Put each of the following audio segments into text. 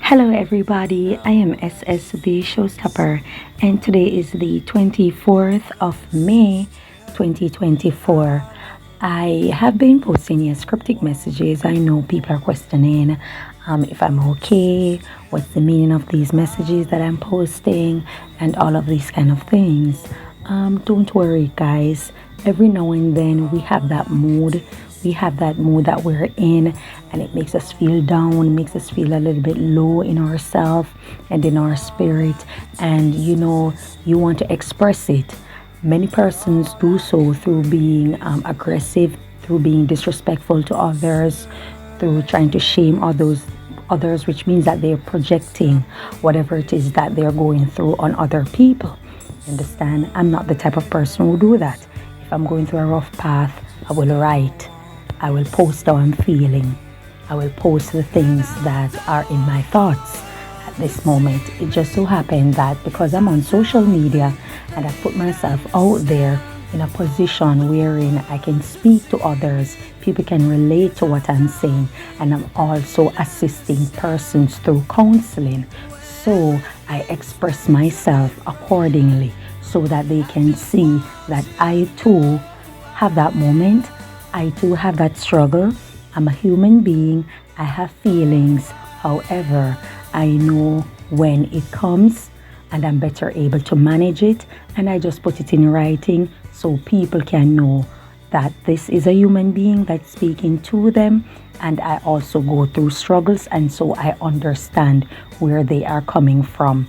Hello, everybody. I am SS the Showstopper, and today is the 24th of May 2024. I have been posting yes, cryptic messages. I know people are questioning if I'm okay, what's the meaning of these messages that I'm posting, and all of these kind of things. Don't worry, guys. Every now and then we have that mood. We have that mood that we're in, and it makes us feel down, makes us feel a little bit low in ourselves and in our spirit. And you want to express it. Many persons do so through being aggressive, through being disrespectful to others, through trying to shame others, which means that they're projecting whatever it is that they're going through on other people. Understand? I'm not the type of person who do that. If I'm going through a rough path, I will write. I will post how I'm feeling. I will post the things that are in my thoughts at this moment. It just so happened that because I'm on social media and I put myself out there in a position wherein I can speak to others, people can relate to what I'm saying, and I'm also assisting persons through counseling. So I express myself accordingly so that they can see that I too have that moment. I too have that struggle. I'm a human being. I have feelings. However, I know when it comes and I'm better able to manage it. And I just put it in writing so people can know that this is a human being that's speaking to them. And I also go through struggles, and so I understand where they are coming from.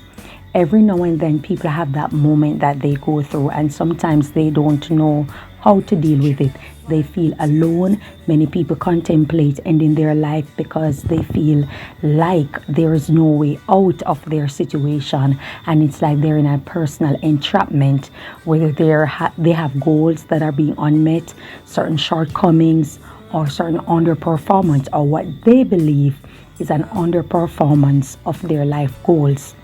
Every now and then people have that moment that they go through, and sometimes they don't know how to deal with it. They feel alone. Many people contemplate ending their life because they feel like there is no way out of their situation, and it's like they're in a personal entrapment where they have goals that are being unmet, certain shortcomings or certain underperformance, or what they believe is an underperformance of their life goals.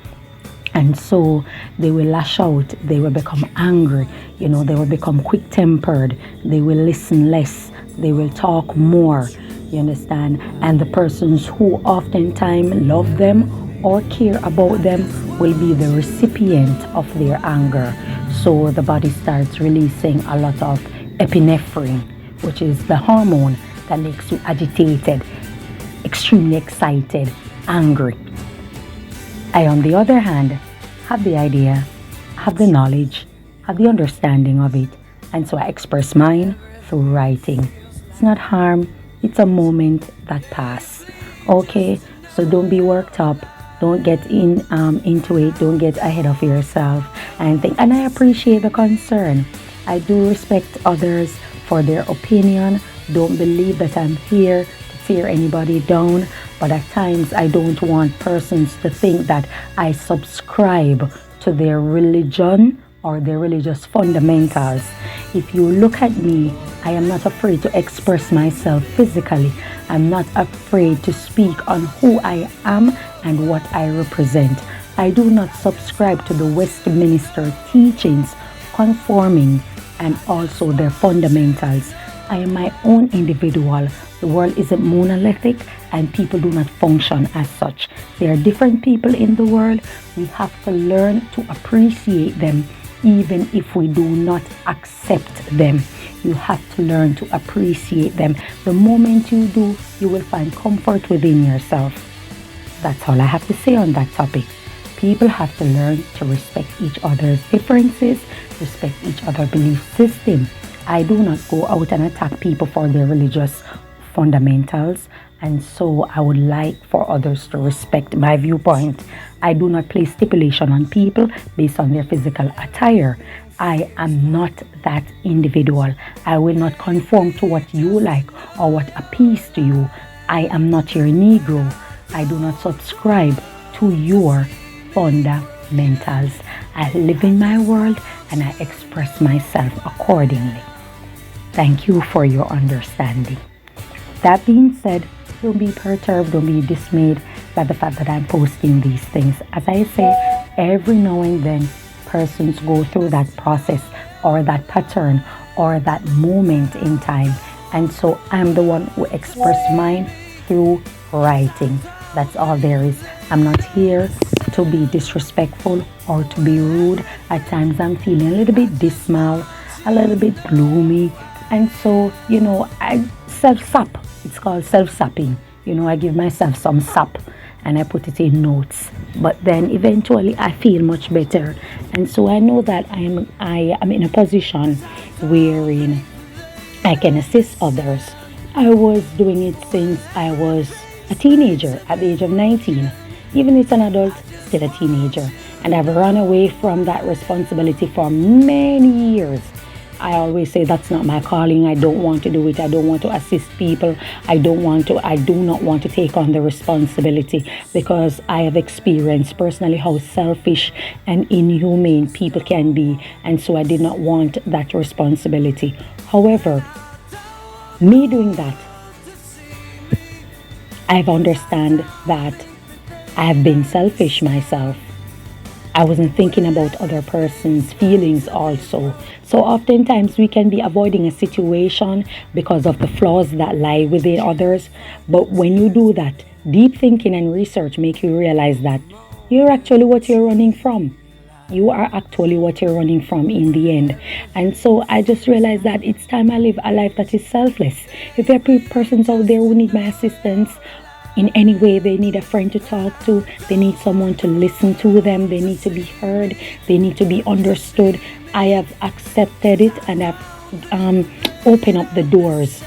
And so they will lash out, they will become angry, they will become quick tempered, they will listen less, they will talk more, you understand? And the persons who oftentimes love them or care about them will be the recipient of their anger. So the body starts releasing a lot of epinephrine, which is the hormone that makes you agitated, extremely excited, angry. I, on the other hand, have the idea, have the knowledge, have the understanding of it, and so I express mine through writing. It's not harm, it's a moment that pass. Okay, so don't be worked up, don't get into it, don't get ahead of yourself and think. And I appreciate the concern. I do respect others for their opinion. Don't believe that I'm here to tear anybody down. But at times, I don't want persons to think that I subscribe to their religion or their religious fundamentals. If you look at me, I am not afraid to express myself physically. I'm not afraid to speak on who I am and what I represent. I do not subscribe to the Westminster teachings, conforming, and also their fundamentals. I am my own individual. The world isn't monolithic, and people do not function as such. There are different people in the world. We have to learn to appreciate them even if we do not accept them. You have to learn to appreciate them. The moment you do, you will find comfort within yourself. That's all I have to say on that topic. People have to learn to respect each other's differences, respect each other's belief system. I do not go out and attack people for their religious fundamentals, and so I would like for others to respect my viewpoint. I do not place stipulation on people based on their physical attire. I am not that individual. I will not conform to what you like or what appeals to you. I am not your Negro. I do not subscribe to your fundamentals. I live in my world and I express myself accordingly. Thank you for your understanding. That being said, don't be perturbed, don't be dismayed by the fact that I'm posting these things. As I say, every now and then, persons go through that process or that pattern or that moment in time. And so I'm the one who expressed mine through writing. That's all there is. I'm not here to be disrespectful or to be rude. At times I'm feeling a little bit dismal, a little bit gloomy. And so, I self-sap. It's called self-sapping. I give myself some sap and I put it in notes. But then eventually I feel much better. And so I know that I am in a position wherein I can assist others. I was doing it since I was a teenager at the age of 19. Even as an adult, still a teenager. And I've run away from that responsibility for many years. I always say that's not my calling. I don't want to do it. I don't want to assist people. I do not want to take on the responsibility because I have experienced personally how selfish and inhumane people can be. And so I did not want that responsibility. However, me doing that, I've understand that I've been selfish myself. I wasn't thinking about other person's feelings also. So oftentimes we can be avoiding a situation because of the flaws that lie within others. But when you do that, deep thinking and research make you realize that you're actually what you're running from. You are actually what you're running from in the end. And so I just realized that it's time I live a life that is selfless. If there are persons out there who need my assistance in any way, they need a friend to talk to, they need someone to listen to them, they need to be heard, they need to be understood. I have accepted it and I've opened up the doors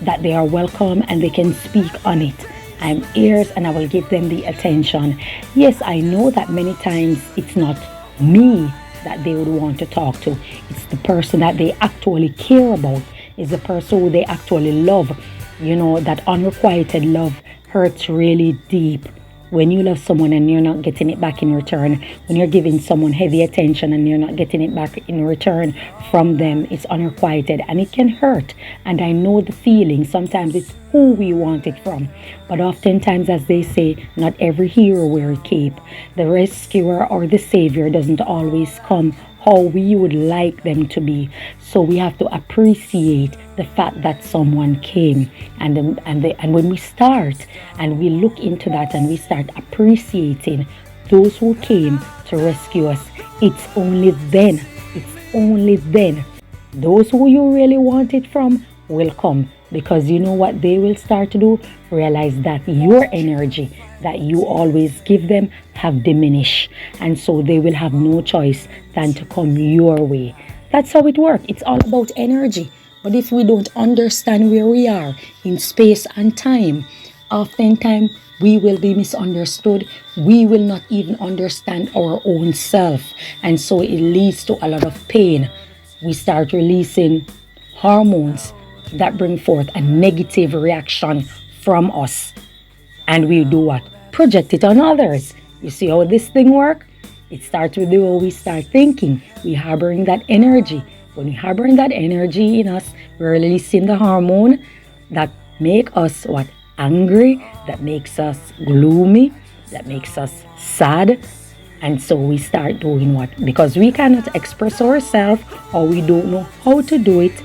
that they are welcome and they can speak on it. I'm ears and I will give them the attention. Yes, I know that many times it's not me that they would want to talk to. It's the person that they actually care about. It's the person who they actually love. That unrequited love hurts really deep. When you love someone and you're not getting it back in return, when you're giving someone heavy attention and you're not getting it back in return from them, it's unrequited and it can hurt. And I know the feeling. Sometimes it's who we want it from. But oftentimes, as they say, not every hero wears a cape. The rescuer or the savior doesn't always come how we would like them to be. So we have to appreciate the fact that someone came, and when we start and we look into that and we start appreciating those who came to rescue us, it's only then those who you really want it from will come, because you know what they will start to do? Realize that your energy that you always give them have diminished, and so they will have no choice than to come your way. That's how it works. It's all about energy. But if we don't understand where we are in space and time, oftentimes we will be misunderstood. We will not even understand our own self, and so it leads to a lot of pain. We start releasing hormones that bring forth a negative reaction from us, and we do what? Project it on others. You see how this thing works? It starts with the way we start thinking. We harboring that energy. When we harboring that energy in us, we're releasing the hormone that make us what? Angry, that makes us gloomy, that makes us sad. And so we start doing what? Because we cannot express ourselves or we don't know how to do it,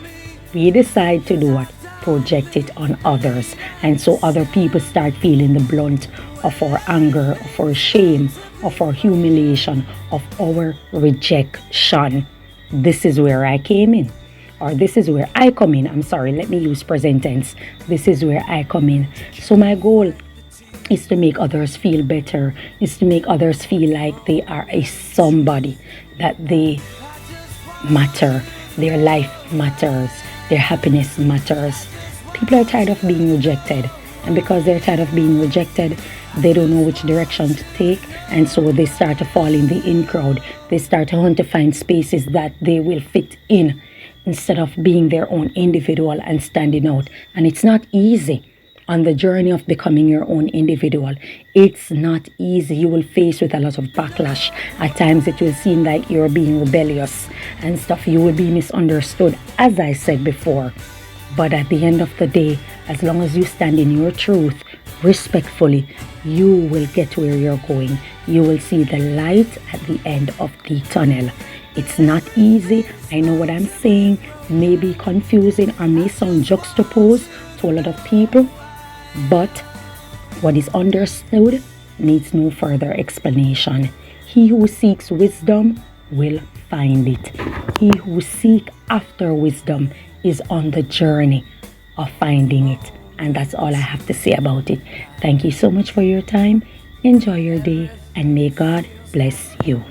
we decide to do what? Project it on others. And so other people start feeling the blunt of our anger, of our shame, of our humiliation, of our rejection. This is where I came in. Or this is where I come in. I'm sorry, let me use present tense. This is where I come in. So my goal is to make others feel better, is to make others feel like they are a somebody, that they matter, their life matters, their happiness matters. People are tired of being rejected, and because they're tired of being rejected, they don't know which direction to take, and so they start to fall in the in crowd. They start to want to find spaces that they will fit in instead of being their own individual and standing out. And it's not easy. On the journey of becoming your own individual, it's not easy. You will face with a lot of backlash. At times it will seem like you're being rebellious and stuff. You will be misunderstood, as I said before. But at the end of the day, as long as you stand in your truth respectfully, you will get where you're going. You will see the light at the end of the tunnel. It's not easy. I know what I'm saying may be confusing or may sound juxtaposed to a lot of people. But what is understood needs no further explanation. He who seeks wisdom will find it. He who seeks after wisdom is on the journey of finding it. And that's all I have to say about it. Thank you so much for your time. Enjoy your day and may God bless you.